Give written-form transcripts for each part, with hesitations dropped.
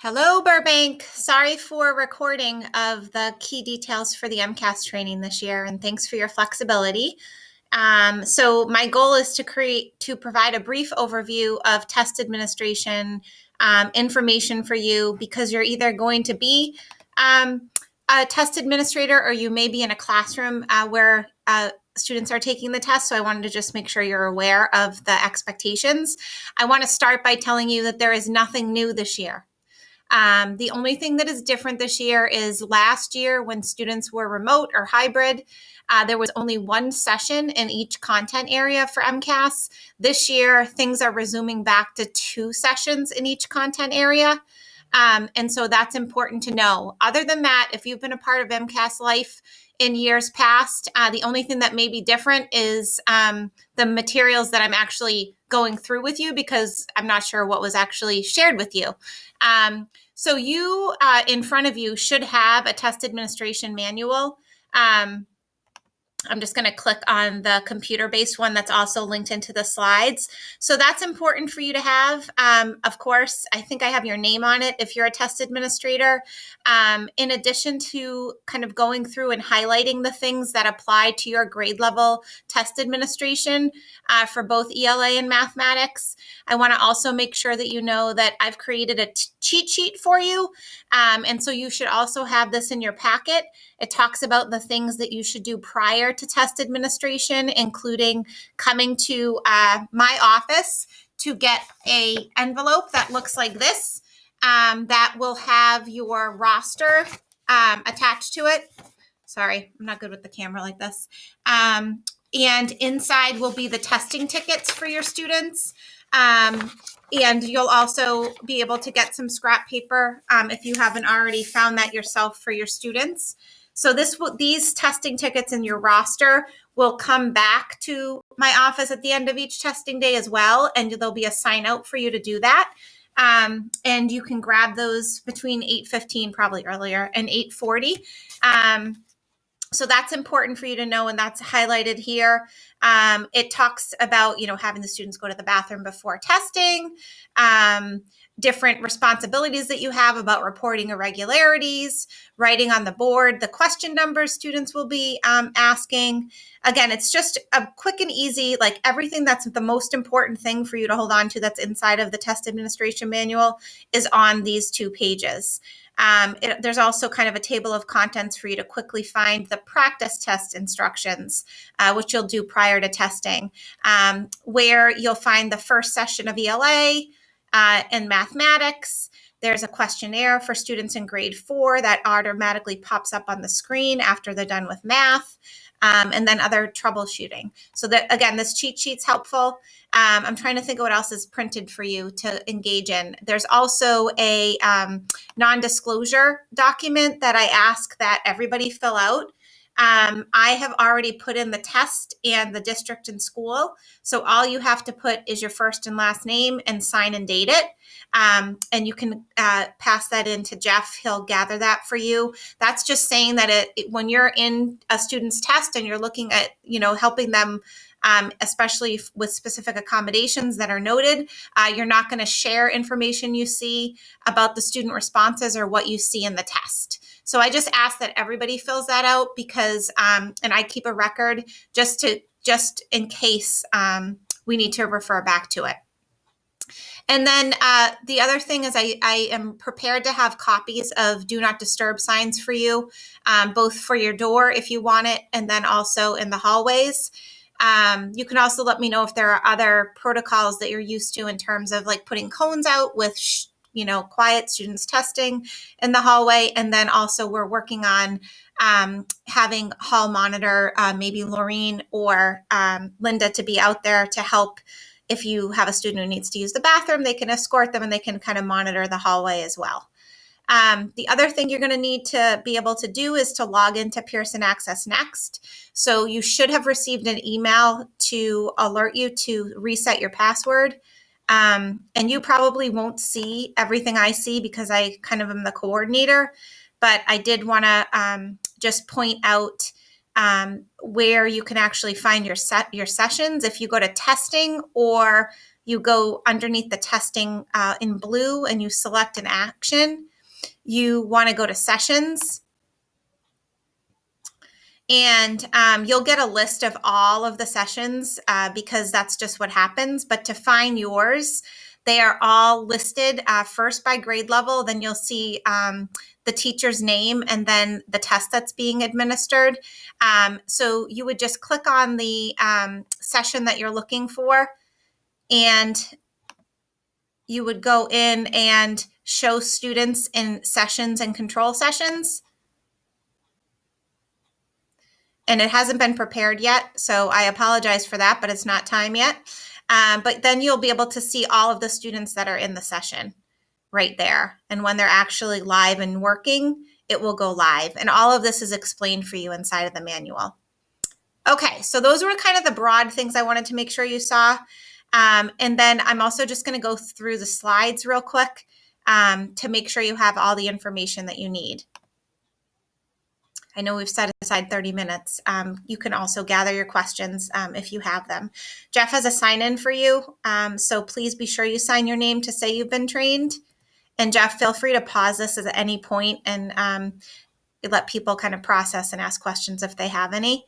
Hello, Burbank. Sorry for recording of the key details for the MCAS training this year, and thanks for your flexibility. So my goal is to provide a brief overview of test administration information for you because you're either going to be a test administrator or you may be in a classroom where students are taking the test. So I wanted to just make sure you're aware of the expectations. I want to start by telling you that there is nothing new this year. The only thing that is different this year is last year when students were remote or hybrid, there was only one session in each content area for MCAS. This year, things are resuming back to two sessions in each content area. And so that's important to know. Other than that, if you've been a part of MCAS life in years past, the only thing that may be different is the materials that I'm actually going through with you because I'm not sure what was actually shared with you. So you, in front of you, should have a test administration manual. I'm just going to click on the computer-based one that's also linked into the slides. So that's important for you to have. Of course, I think I have your name on it if you're a test administrator. In addition to kind of going through and highlighting the things that apply to your grade level test administration for both ELA and mathematics, I want to also make sure that you know that I've created a cheat sheet for you. And so you should also have this in your packet. It talks about the things that you should do prior to test administration, including coming to my office to get an envelope that looks like this that will have your roster attached to it. Sorry, I'm not good with the camera like this. And inside will be the testing tickets for your students. And you'll also be able to get some scrap paper if you haven't already found that yourself for your students. So these testing tickets in your roster will come back to my office at the end of each testing day as well, and there'll be a sign out for you to do that. And you can grab those between 8:15, probably earlier, and 8:40. So that's important for you to know, and that's highlighted here. It talks about, having the students go to the bathroom before testing, different responsibilities that you have about reporting irregularities, writing on the board, the question numbers students will be asking. Again, it's just a quick and easy, like everything that's the most important thing for you to hold on to that's inside of the test administration manual is on these 2 pages. There's also kind of a table of contents for you to quickly find the practice test instructions, which you'll do prior to testing, where you'll find the first session of ELA and mathematics. There's a questionnaire for students in grade 4 that automatically pops up on the screen after they're done with math. And then other troubleshooting. So that, again, this cheat sheet's helpful. I'm trying to think of what else is printed for you to engage in. There's also a non-disclosure document that I ask that everybody fill out. I have already put in the test and the district and school. So all you have to put is your first and last name and sign and date it. And you can pass that in to Jeff. He'll gather that for you. That's just saying that when you're in a student's test and you're looking at, helping them, especially with specific accommodations that are noted, you're not going to share information you see about the student responses or what you see in the test. So I just ask that everybody fills that out because, and I keep a record just in case we need to refer back to it. And then the other thing is I am prepared to have copies of do not disturb signs for you, both for your door if you want it, and then also in the hallways. You can also let me know if there are other protocols that you're used to in terms of like putting cones out with, quiet students testing in the hallway. And then also we're working on having hall monitor, maybe Laureen or Linda to be out there to help. If you have a student who needs to use the bathroom, they can escort them and they can kind of monitor the hallway as well. The other thing you're going to need to be able to do is to log into Pearson Access Next. So you should have received an email to alert you to reset your password. And you probably won't see everything I see because I kind of am the coordinator, but I did want to just point out where you can actually find your sessions if you go to testing or you go underneath the testing in blue and you select an action. You want to go to sessions. And you'll get a list of all of the sessions because that's just what happens. But to find yours, they are all listed first by grade level. Then you'll see the teacher's name and then the test that's being administered. So you would just click on the session that you're looking for, and you would go in and show students in sessions and control sessions. And it hasn't been prepared yet, so I apologize for that, but it's not time yet. But then you'll be able to see all of the students that are in the session right there. And when they're actually live and working, it will go live. And all of this is explained for you inside of the manual. Okay, so those were kind of the broad things I wanted to make sure you saw. And then I'm also just going to go through the slides real quick to make sure you have all the information that you need. I know we've set aside 30 minutes. You can also gather your questions if you have them. Jeff has a sign-in for you, so please be sure you sign your name to say you've been trained. And Jeff, feel free to pause this at any point and let people kind of process and ask questions if they have any.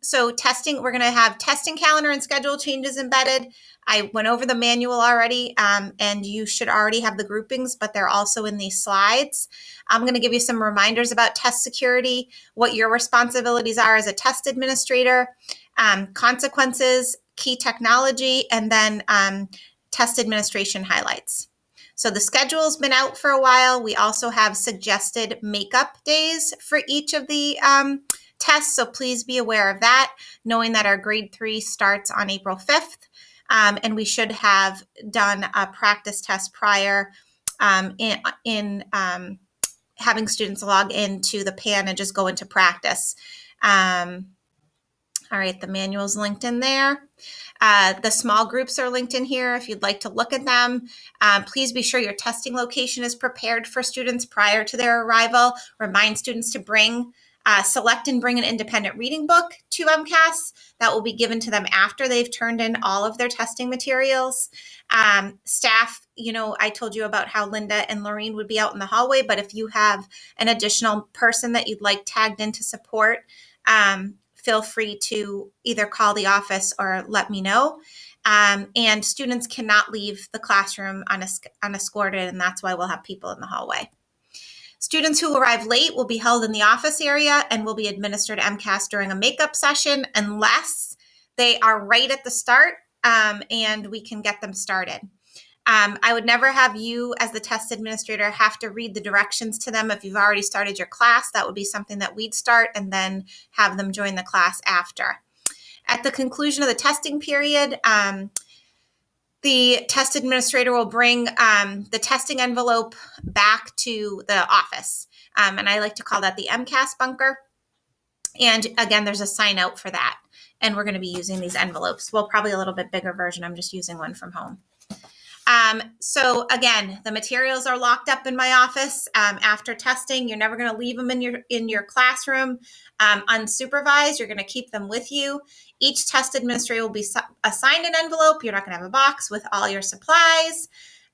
So testing, we're going to have testing calendar and schedule changes embedded. I went over the manual already, and you should already have the groupings, but they're also in these slides. I'm going to give you some reminders about test security, what your responsibilities are as a test administrator, consequences, key technology, and then test administration highlights. So the schedule's been out for a while. We also have suggested makeup days for each of the tests, so please be aware of that, knowing that our grade 3 starts on April 5th, and we should have done a practice test prior in having students log into the PAN and just go into practice. All right, the manual's linked in there. The small groups are linked in here if you'd like to look at them. Please be sure your testing location is prepared for students prior to their arrival. Remind students to select and bring an independent reading book to MCAS that will be given to them after they've turned in all of their testing materials. Staff, I told you about how Linda and Lorene would be out in the hallway, but if you have an additional person that you'd like tagged in to support, feel free to either call the office or let me know. And students cannot leave the classroom unescorted, and that's why we'll have people in the hallway. Students who arrive late will be held in the office area and will be administered MCAS during a makeup session unless they are right at the start and we can get them started. I would never have you as the test administrator have to read the directions to them if you've already started your class. That would be something that we'd start and then have them join the class after. At the conclusion of the testing period, the test administrator will bring the testing envelope back to the office. And I like to call that the MCAS bunker. And again, there's a sign out for that. And we're going to be using these envelopes. Well, probably a little bit bigger version. I'm just using one from home. So again, the materials are locked up in my office after testing. You're never going to leave them in your classroom unsupervised. You're going to keep them with you. Each test administrator will be assigned an envelope. You're not going to have a box with all your supplies.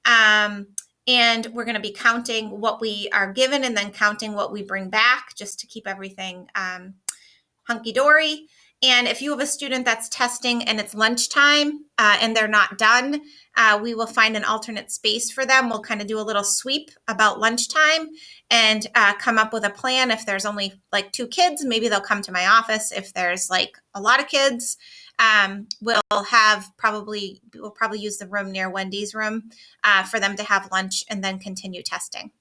And we're going to be counting what we are given and then counting what we bring back just to keep everything hunky-dory. And if you have a student that's testing and it's lunchtime and they're not done, we will find an alternate space for them. We'll kind of do a little sweep about lunchtime and come up with a plan. If there's only like 2 kids, maybe they'll come to my office. If there's like a lot of kids, we'll probably use the room near Wendy's room for them to have lunch and then continue testing.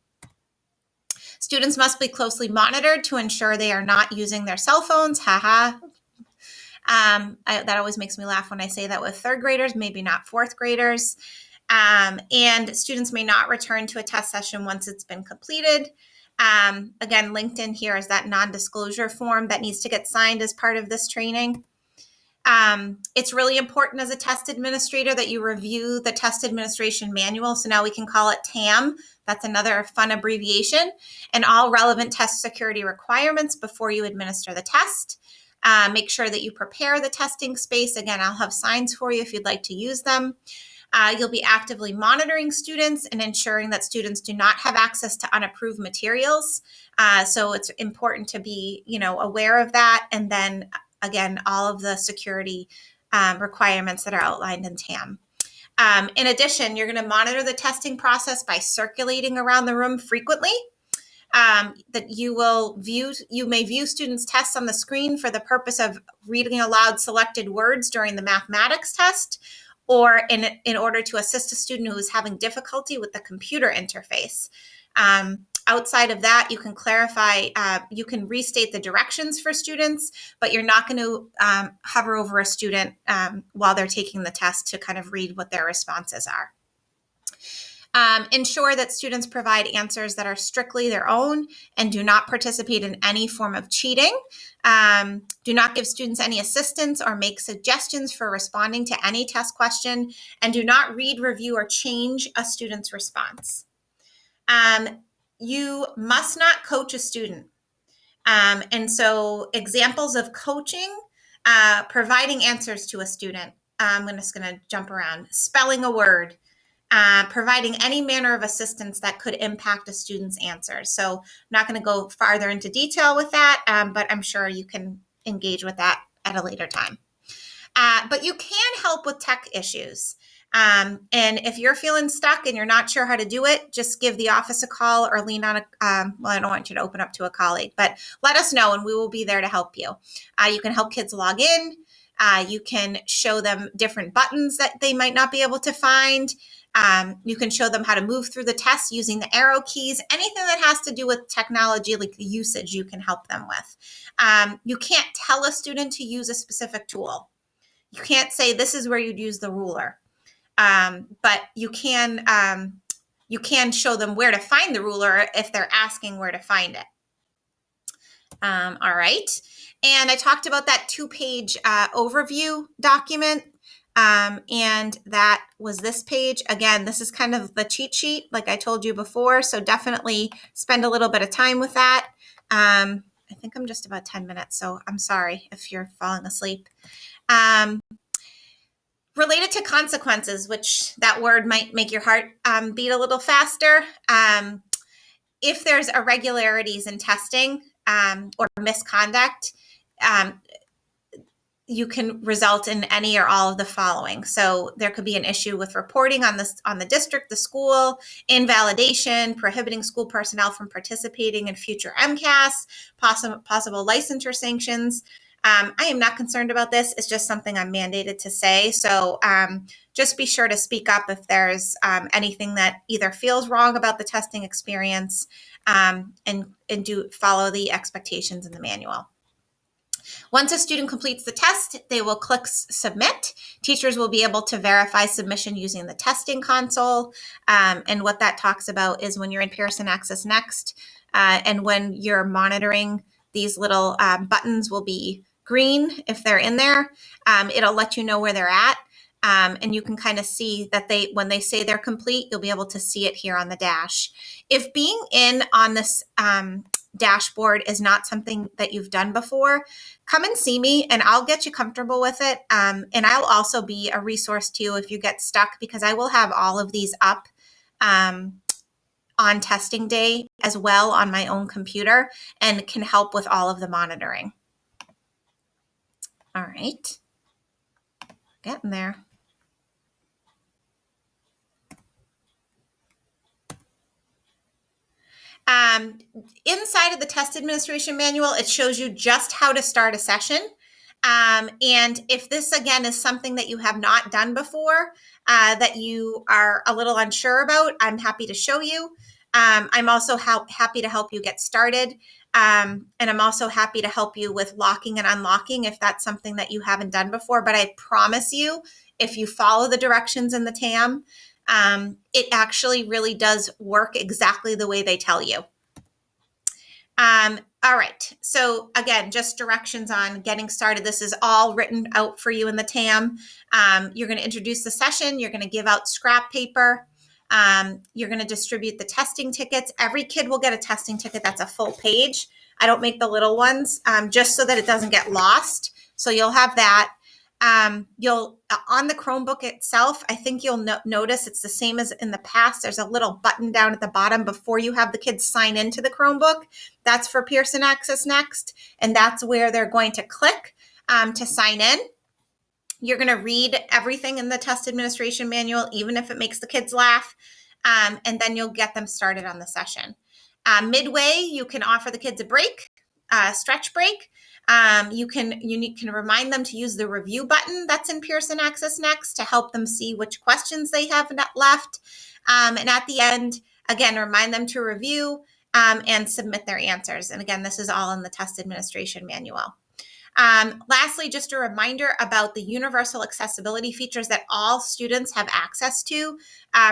Students must be closely monitored to ensure they are not using their cell phones. Haha. That always makes me laugh when I say that with 3rd graders, maybe not 4th graders. And students may not return to a test session once it's been completed. Again, linked in here is that non-disclosure form that needs to get signed as part of this training. It's really important as a test administrator that you review the test administration manual. So now we can call it TAM. That's another fun abbreviation, and all relevant test security requirements before you administer the test. Make sure that you prepare the testing space. Again, I'll have signs for you if you'd like to use them. You'll be actively monitoring students and ensuring that students do not have access to unapproved materials. So it's important to be, aware of that. And then again, all of the security requirements that are outlined in TAM. In addition, you're going to monitor the testing process by circulating around the room frequently. That you may view students' tests on the screen for the purpose of reading aloud selected words during the mathematics test, or in order to assist a student who is having difficulty with the computer interface. Outside of that, you can clarify, you can restate the directions for students, but you're not going to hover over a student while they're taking the test to kind of read what their responses are. Ensure that students provide answers that are strictly their own and do not participate in any form of cheating. Do not give students any assistance or make suggestions for responding to any test question, and do not read, review, or change a student's response. You must not coach a student. And so examples of coaching, providing answers to a student. I'm just going to jump around. Spelling a word. Providing any manner of assistance that could impact a student's answers. So I'm not going to go farther into detail with that, but I'm sure you can engage with that at a later time. But you can help with tech issues. And if you're feeling stuck and you're not sure how to do it, just give the office a call or lean on I don't want you to open up to a colleague, but let us know and we will be there to help you. You can help kids log in. You can show them different buttons that they might not be able to find. You can show them how to move through the test using the arrow keys. Anything that has to do with technology, like the usage, you can help them with. You can't tell a student to use a specific tool. You can't say this is where you'd use the ruler. But you can show them where to find the ruler if they're asking where to find it. All right. And I talked about that 2-page overview document. And that was this page. Again, this is kind of the cheat sheet, like I told you before. So definitely spend a little bit of time with that. I think I'm just about 10 minutes, so I'm sorry if you're falling asleep. Related to consequences, which that word might make your heart beat a little faster. If there's irregularities in testing or misconduct, you can result in any or all of the following. So there could be an issue with reporting on the district, the school, invalidation, prohibiting school personnel from participating in future MCAS, possible licensure sanctions. I am not concerned about this. It's just something I'm mandated to say. So just be sure to speak up if there's anything that either feels wrong about the testing experience, and do follow the expectations in the manual. Once a student completes the test, they will click submit. Teachers will be able to verify submission using the testing console. And what that talks about is when you're in Pearson Access Next, and when you're monitoring, these little buttons will be green if they're in there. It'll let you know where they're at. And you can kind of see that when they say they're complete, you'll be able to see it here on the dash. If being in on this dashboard is not something that you've done before, come and see me and I'll get you comfortable with it. And I'll also be a resource to you if you get stuck, because I will have all of these up on testing day as well on my own computer, and can help with all of the monitoring. All right, getting there. Inside of the test administration manual, it shows you just how to start a session. And if this, again, is something that you have not done before, that you are a little unsure about, I'm happy to show you. I'm also happy to help you get started. And I'm also happy to help you with locking and unlocking if that's something that you haven't done before. But I promise you, if you follow the directions in the TAM, it actually really does work exactly the way they tell you. All right. So again, just directions on getting started. This is all written out for you in the TAM. You're going to introduce the session. You're going to give out scrap paper. You're going to distribute the testing tickets. Every kid will get a testing ticket that's a full page. I don't make the little ones just so that it doesn't get lost. So you'll have that. You'll on the Chromebook itself, I think you'll notice it's the same as in the past. There's a little button down at the bottom before you have the kids sign into the Chromebook. That's for Pearson Access Next, and that's where they're going to click to sign in. You're going to read everything in the test administration manual, even if it makes the kids laugh, and then you'll get them started on the session. Midway, you can offer the kids a break, stretch break. You can remind them to use the review button that's in Pearson Access Next to help them see which questions they have left. And at the end, again, remind them to review and submit their answers. And again, this is all in the test administration manual. Lastly, just a reminder about the universal accessibility features that all students have access to,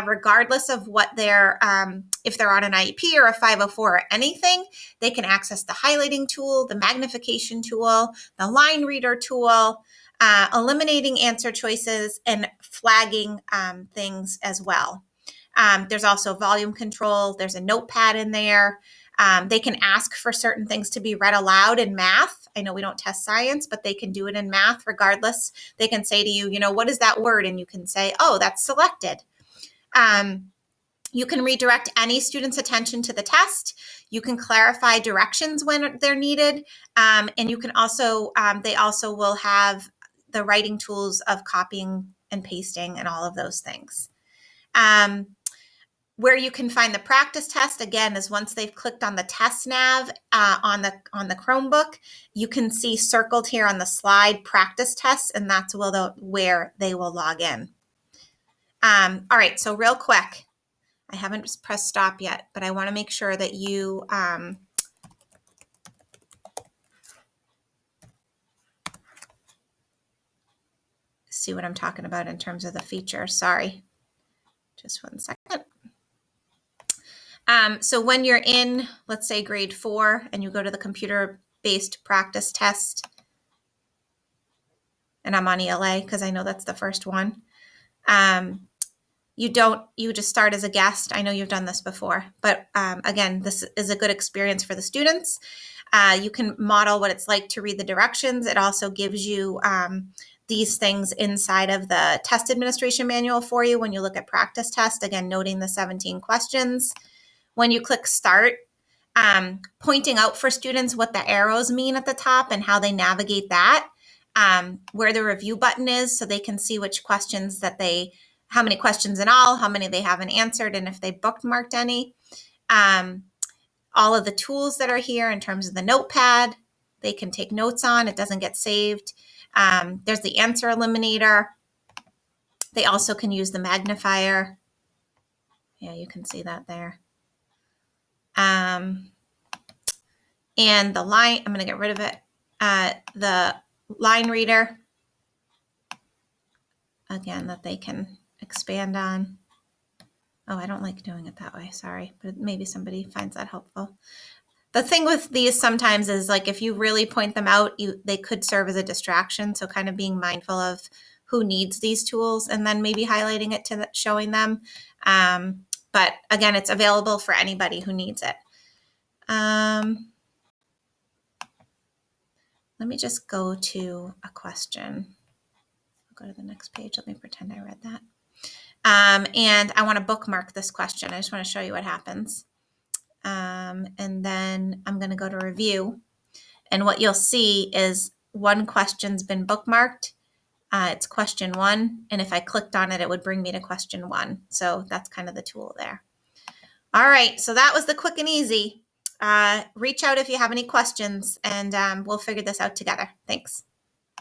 regardless of what if they're on an IEP or a 504 or anything. They can access the highlighting tool, the magnification tool, the line reader tool, eliminating answer choices, and flagging things as well. There's also volume control. There's a notepad in there. They can ask for certain things to be read aloud in math. I know we don't test science, but they can do it in math regardless. They can say to you, what is that word? And you can say, oh, that's selected. You can redirect any student's attention to the test. You can clarify directions when they're needed. And you can also, they also will have the writing tools of copying and pasting and all of those things. Where you can find the practice test, again, is once they've clicked on the test nav on the Chromebook, you can see circled here on the slide practice tests, and that's where they will log in. All right, so real quick, I haven't pressed stop yet, but I want to make sure that you see what I'm talking about in terms of the feature. Sorry, just 1 second. So when you're in, let's say, grade 4, and you go to the computer-based practice test, and I'm on ELA because I know that's the first one, you just start as a guest. I know you've done this before, but again, this is a good experience for the students. You can model what it's like to read the directions. It also gives you these things inside of the test administration manual for you when you look at practice test, again, noting the 17 questions. When you click start, pointing out for students what the arrows mean at the top and how they navigate that, where the review button is so they can see which questions how many questions in all, how many they haven't answered, and if they bookmarked any. All of the tools that are here in terms of the notepad, they can take notes on, it doesn't get saved. There's the answer eliminator. They also can use the magnifier. Yeah, you can see that there. And the line, I'm going to get rid of it. The line reader, again, that they can expand on. Oh, I don't like doing it that way. Sorry, but maybe somebody finds that helpful. The thing with these sometimes is like if you really point them out, they could serve as a distraction. So kind of being mindful of who needs these tools and then maybe highlighting it to showing them. But again, it's available for anybody who needs it. Let me just go to a question. I'll go to the next page. Let me pretend I read that. And I want to bookmark this question. I just want to show you what happens. And then I'm going to go to review. And what you'll see is one question's been bookmarked. It's question 1. And if I clicked on it, it would bring me to question 1. So that's kind of the tool there. All right. So that was the quick and easy. Reach out if you have any questions, and we'll figure this out together. Thanks.